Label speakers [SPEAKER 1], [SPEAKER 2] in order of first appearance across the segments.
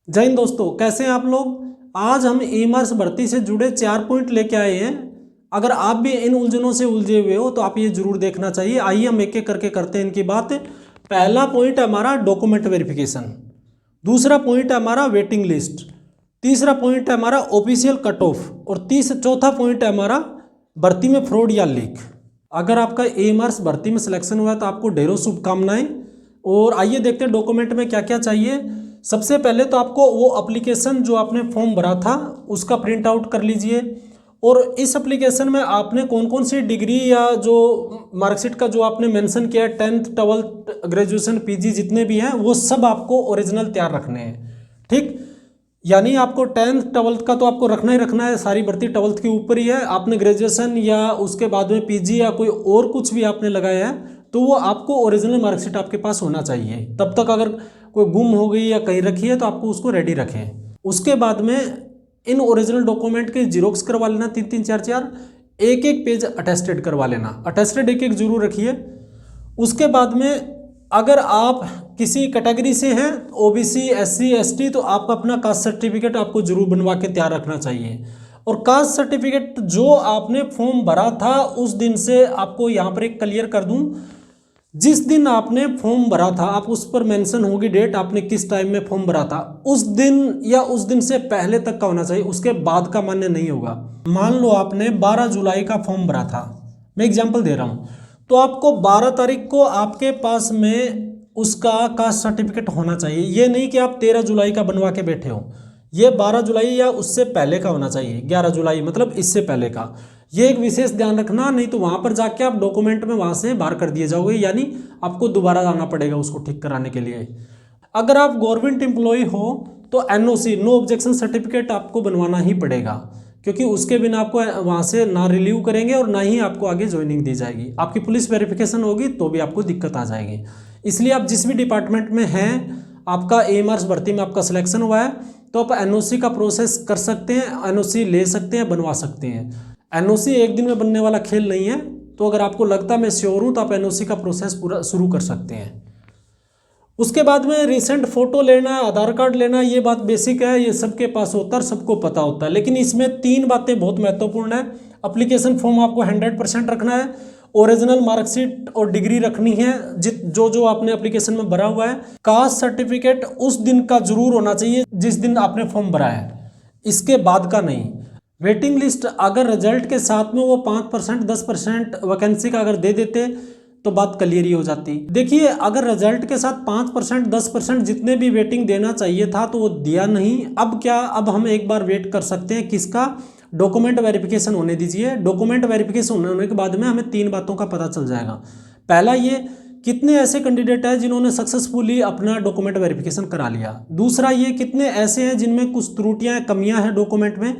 [SPEAKER 1] जय हिंद दोस्तों, कैसे हैं आप लोग। आज हम ईमर्स भर्ती से जुड़े 4 पॉइंट लेके आए हैं। अगर आप भी इन उलझनों से उलझे हुए हो तो आप ये जरूर देखना चाहिए। आइए हम एक एक करके करते हैं इनकी बात। पहला पॉइंट है हमारा डॉक्यूमेंट वेरिफिकेशन। दूसरा पॉइंट है हमारा वेटिंग लिस्ट। तीसरा पॉइंट है हमारा ऑफिशियल कट ऑफ। और चौथा पॉइंट है हमारा भर्ती में फ्रॉड या लीक। अगर आपका ईमर्स भर्ती में सिलेक्शन हुआ है तो आपको ढेरों शुभकामनाएं। और आइए देखते हैं डॉक्यूमेंट में क्या क्या चाहिए। सबसे पहले तो आपको वो एप्लीकेशन जो आपने फॉर्म भरा था उसका प्रिंट आउट कर लीजिए। और इस एप्लीकेशन में आपने कौन कौन सी डिग्री या जो मार्कशीट का जो आपने मेंशन किया है 10th 12th ग्रेजुएशन पीजी जितने भी हैं वो सब आपको ओरिजिनल तैयार रखने हैं। ठीक, यानी आपको 10th 12th का तो आपको रखना ही रखना है। सारी भर्ती 12th के ऊपर ही है। आपने ग्रेजुएशन या उसके बाद में पीजी या कोई और कुछ भी आपने लगाया है तो वो आपको ओरिजिनल मार्कशीट आपके पास होना चाहिए। तब तक अगर कोई गुम हो गई या कहीं रखी है तो आपको उसको रेडी रखें। उसके बाद में इन ओरिजिनल डॉक्यूमेंट के जीरोक्स करवा लेना 3-3 4-4। एक एक पेज अटेस्टेड करवा लेना। अटेस्टेड एक एक जरूर रखिए। उसके बाद में अगर आप किसी कैटेगरी से हैं ओबीसी एससी एसटी तो आप अपना कास्ट सर्टिफिकेट आपको जरूर बनवा के तैयार रखना चाहिए। और कास्ट सर्टिफिकेट जो आपने फॉर्म भरा था उस दिन से आपको यहाँ पर एक क्लियर कर दूं, जिस दिन आपने फॉर्म भरा था आप उस पर मेंशन होगी डेट आपने किस टाइम में फॉर्म भरा था, उस दिन या उस दिन से पहले तक का होना चाहिए। उसके बाद का मान्य नहीं होगा। मान लो आपने 12 जुलाई का फॉर्म भरा था, मैं एग्जांपल दे रहा हूं, तो आपको 12 तारीख को आपके पास में उसका कास्ट सर्टिफिकेट होना चाहिए। ये नहीं कि आप 13 जुलाई का बनवा के बैठे हो। ये 12 जुलाई या उससे पहले का होना चाहिए। 11 जुलाई मतलब इससे पहले का। ये एक विशेष ध्यान रखना, नहीं तो वहां पर जाके आप डॉक्यूमेंट में वहां से बाहर कर दिए जाओगे, यानी आपको दोबारा जाना पड़ेगा उसको ठीक कराने के लिए। अगर आप गवर्नमेंट एम्प्लॉय हो तो एनओसी नो ऑब्जेक्शन सर्टिफिकेट आपको बनवाना ही पड़ेगा, क्योंकि उसके बिना आपको वहां से ना रिलीव करेंगे और ना ही आपको आगे ज्वाइनिंग दी जाएगी। आपकी पुलिस वेरिफिकेशन होगी तो भी आपको दिक्कत आ जाएगी। इसलिए आप जिस भी डिपार्टमेंट में हैं, आपका एमआरएस भर्ती में आपका सिलेक्शन हुआ है तो आप एनओसी का प्रोसेस कर सकते हैं, एनओसी ले सकते हैं, बनवा सकते हैं। एनओसी एक दिन में बनने वाला खेल नहीं है। तो अगर आपको लगता है मैं श्योर हूं तो आप एनओसी का प्रोसेस पूरा शुरू कर सकते हैं। उसके बाद में रिसेंट फोटो लेना, आधार कार्ड लेना, ये बात बेसिक है, ये सबके पास होता है, सबको पता होता है। लेकिन इसमें 3 बातें बहुत महत्वपूर्ण है। एप्लीकेशन फॉर्म आपको 100% रखना है, ओरिजिनल मार्कशीट और डिग्री रखनी है जो जो आपने एप्लीकेशन में भरा हुआ है। कास्ट सर्टिफिकेट उस दिन का जरूर होना चाहिए जिस दिन आपने फॉर्म भरा है, इसके बाद का नहीं। वेटिंग लिस्ट अगर रिजल्ट के साथ में वो 5% 10% वैकेंसी का अगर दे देते तो बात क्लियर ही हो जाती। देखिए, अगर रिजल्ट के साथ 5% 10% जितने भी वेटिंग देना चाहिए था तो वो दिया नहीं। अब क्या, अब हम एक बार वेट कर सकते हैं किसका, डॉक्यूमेंट वेरिफिकेशन होने दीजिए। डॉक्यूमेंट वेरिफिकेशन होने के बाद में हमें 3 बातों का पता चल जाएगा। पहला ये, कितने ऐसे कैंडिडेट हैं जिन्होंने सक्सेसफुली अपना डॉक्यूमेंट वेरिफिकेशन करा लिया। दूसरा ये, कितने ऐसे हैं जिनमें कुछ त्रुटियां कमियां हैं डॉक्यूमेंट में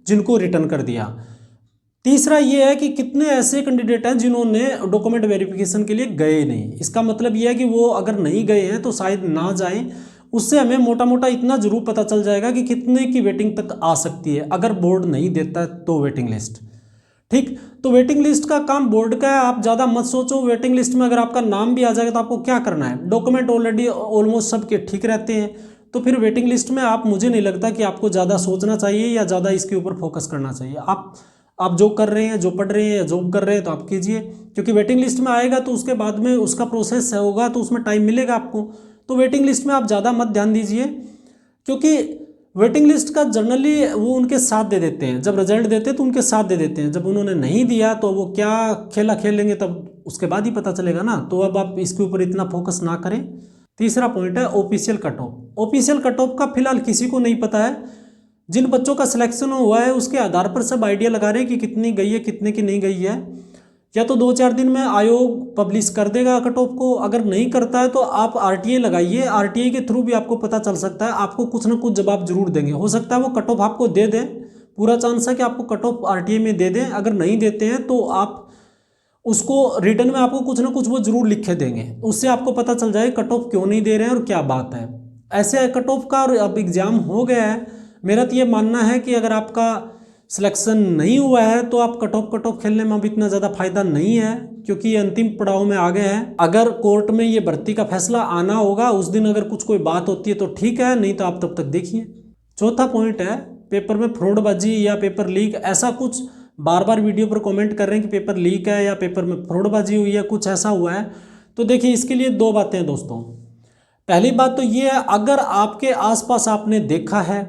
[SPEAKER 1] जिनको रिटर्न कर दिया। तीसरा ये है कि कितने ऐसे कैंडिडेट हैं जिन्होंने डॉक्यूमेंट वेरिफिकेशन के लिए गए नहीं। इसका मतलब ये है कि वो अगर नहीं गए हैं तो शायद ना जाएं। उससे हमें मोटा मोटा इतना जरूर पता चल जाएगा कि कितने की वेटिंग तक आ सकती है अगर बोर्ड नहीं देता है तो वेटिंग लिस्ट। ठीक, तो वेटिंग लिस्ट का काम बोर्ड का है। आप ज़्यादा मत सोचो। वेटिंग लिस्ट में अगर आपका नाम भी आ जाएगा तो आपको क्या करना है, डॉक्यूमेंट ऑलरेडी ऑलमोस्ट सबके ठीक रहते हैं, तो फिर वेटिंग लिस्ट में आप, मुझे नहीं लगता कि आपको ज़्यादा सोचना चाहिए या ज़्यादा इसके ऊपर फोकस करना चाहिए। आप जो कर रहे हैं, जो पढ़ रहे हैं या जॉब कर रहे हैं तो आप कीजिए, क्योंकि वेटिंग लिस्ट में आएगा तो उसके बाद में उसका प्रोसेस होगा तो उसमें टाइम मिलेगा आपको। तो वेटिंग लिस्ट में आप ज़्यादा मत ध्यान दीजिए, क्योंकि वेटिंग लिस्ट का जनरली वो उनके साथ दे देते हैं। जब रिजल्ट देते हैं तो उनके साथ दे देते हैं। जब उन्होंने नहीं दिया तो वो क्या खेला खेलेंगे तब उसके बाद ही पता चलेगा ना। तो अब आप इसके ऊपर इतना फोकस ना करें। तीसरा पॉइंट है official cut off. Official cut off का फिलहाल किसी को नहीं पता है। जिन बच्चों का सिलेक्शन हुआ है उसके आधार पर सब आइडिया लगा रहे हैं कि कितनी गई है कितने की नहीं गई है। या तो 2-4 दिन में आयोग पब्लिश कर देगा कट ऑफ को। अगर नहीं करता है तो आप आरटीआई लगाइए। आरटीआई के थ्रू भी आपको पता चल सकता है। आपको कुछ ना कुछ जवाब जरूर देंगे। हो सकता है वो कट ऑफ आपको दे दें, पूरा चांस है कि आपको कट ऑफ आरटीआई में दे दें। अगर नहीं देते हैं तो आप उसको रिटर्न में आपको कुछ ना कुछ वो जरूर लिख के देंगे। उससे आपको पता चल जाएगा कट ऑफ क्यों नहीं दे रहे हैं और क्या बात है। ऐसे कट ऑफ का अब एग्जाम हो गया है। मेरा तो ये मानना है कि अगर आपका सिलेक्शन नहीं हुआ है तो आप कट ऑफ खेलने में अब इतना ज़्यादा फायदा नहीं है, क्योंकि ये अंतिम पड़ाव में आ गए हैं। अगर कोर्ट में ये भर्ती का फैसला आना होगा उस दिन अगर कोई बात होती है तो ठीक है, नहीं तो आप तब तक देखिए। चौथा पॉइंट है पेपर में फ्रॉडबाजी या पेपर लीक, ऐसा कुछ बार बार वीडियो पर कमेंट कर रहे हैं कि पेपर लीक है या पेपर में फ्रॉडबाजी हुई है, कुछ ऐसा हुआ है। तो देखिए इसके लिए दो बातें हैं दोस्तों। पहली बात तो ये है, अगर आपके आसपास आपने देखा है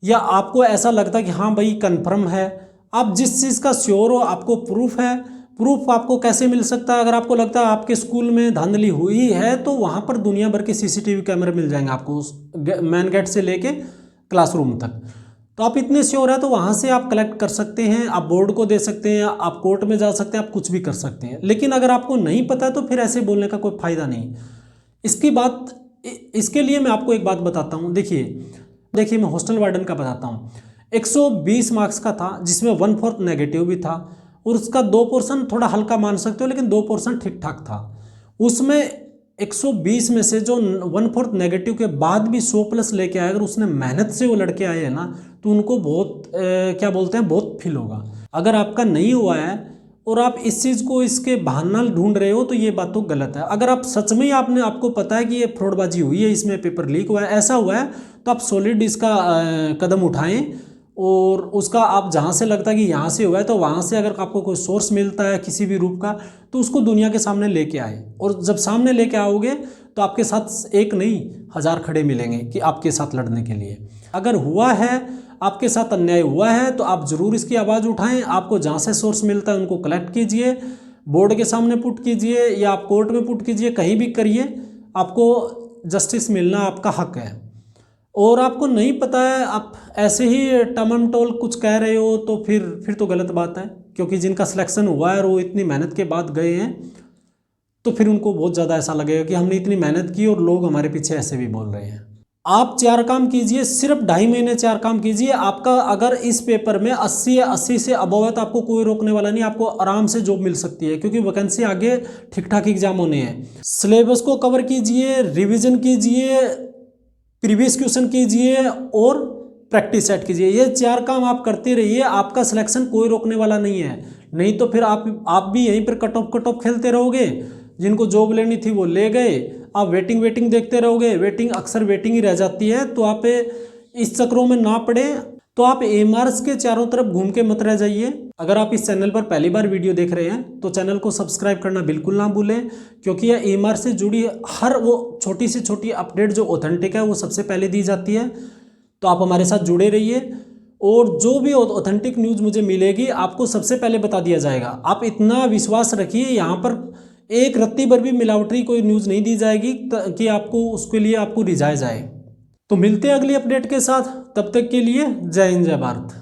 [SPEAKER 1] या आपको ऐसा लगता है कि हाँ भाई कन्फर्म है, आप जिस चीज़ का श्योर हो, आपको प्रूफ है। प्रूफ आपको कैसे मिल सकता है? अगर आपको लगता है आपके स्कूल में धांधली हुई है तो वहाँ पर दुनिया भर के CCTV कैमरे मिल जाएंगे आपको, उस मेन गेट से लेके क्लासरूम तक। तो आप इतने श्योर है तो वहाँ से आप कलेक्ट कर सकते हैं, आप बोर्ड को दे सकते हैं, आप कोर्ट में जा सकते हैं, आप कुछ भी कर सकते हैं। लेकिन अगर आपको नहीं पता है तो फिर ऐसे बोलने का कोई फ़ायदा नहीं। इसके लिए मैं आपको एक बात बताता हूँ। देखिए मैं हॉस्टल वार्डन का बताता हूँ। 120 मार्क्स का था जिसमें 1/4 नेगेटिव भी था, और उसका 2 पोर्शन थोड़ा हल्का मान सकते हो, लेकिन 2 पोर्शन ठीक ठाक था। उसमें 120 में से जो 1/4 नेगेटिव के बाद भी 100+ लेके आए, अगर उसने मेहनत से वो लड़के आए हैं ना, तो उनको बहुत क्या बोलते हैं, बहुत फील होगा। अगर आपका नहीं हुआ है और आप इस चीज़ को इसके बहाना ढूंढ रहे हो तो ये बात तो गलत है। अगर आप सच में आपको पता है कि ये फ्रॉडबाजी हुई है, इसमें पेपर लीक हुआ है, ऐसा हुआ है, तो आप सॉलिड इसका कदम उठाएं, और उसका आप जहाँ से लगता है कि यहाँ से हुआ है तो वहाँ से अगर आपको कोई सोर्स मिलता है किसी भी रूप का तो उसको दुनिया के सामने लेके आए। और जब सामने लेके आओगे तो आपके साथ एक नहीं 1000 खड़े मिलेंगे कि आपके साथ लड़ने के लिए। अगर हुआ है, आपके साथ अन्याय हुआ है, तो आप ज़रूर इसकी आवाज़ उठाएं। आपको जहाँ से सोर्स मिलता है उनको कलेक्ट कीजिए, बोर्ड के सामने पुट कीजिए या आप कोर्ट में पुट कीजिए, कहीं भी करिए, आपको जस्टिस मिलना आपका हक है। और आपको नहीं पता है, आप ऐसे ही टममटोल कुछ कह रहे हो तो फिर तो गलत बात है, क्योंकि जिनका सिलेक्शन हुआ है और वो इतनी मेहनत के बाद गए हैं तो फिर उनको बहुत ज़्यादा ऐसा लगेगा कि हमने इतनी मेहनत की और लोग हमारे पीछे ऐसे भी बोल रहे हैं। आप 4 काम कीजिए, सिर्फ 2.5 महीने 4 काम कीजिए। आपका अगर इस पेपर में 80 या 80 से अबव है तो आपको कोई रोकने वाला नहीं, आपको आराम से जॉब मिल सकती है, क्योंकि वैकेंसी आगे ठीक ठाक एग्जाम होने हैं। सिलेबस को कवर कीजिए, रिविजन कीजिए, प्रीवियस क्वेश्चन कीजिए और प्रैक्टिस सेट कीजिए। ये 4 काम आप करते रहिए, आपका सिलेक्शन कोई रोकने वाला नहीं है। नहीं तो फिर आप भी यहीं पर कट ऑफ खेलते रहोगे। जिनको जॉब लेनी थी वो ले गए, आप वेटिंग देखते रहोगे। अक्सर वेटिंग ही रह जाती है। तो आप इस चक्रों में ना पड़े, तो आप एमआरएस के चारों तरफ घूम के मत रह जाइए। अगर आप इस चैनल पर पहली बार वीडियो देख रहे हैं तो चैनल को सब्सक्राइब करना बिल्कुल ना भूलें, क्योंकि यह एमआरएस से जुड़ी हर वो छोटी से छोटी अपडेट जो ऑथेंटिक है वो सबसे पहले दी जाती है। तो आप हमारे साथ जुड़े रहिए, और जो भी ऑथेंटिक न्यूज़ मुझे मिलेगी आपको सबसे पहले बता दिया जाएगा। आप इतना विश्वास रखिए, यहाँ पर एक रत्ती भर भी मिलावटी कोई न्यूज़ नहीं दी जाएगी कि आपको उसके लिए आपको रिझाया जाए। तो मिलते हैं अगली अपडेट के साथ, तब तक के लिए जय हिंद जय भारत।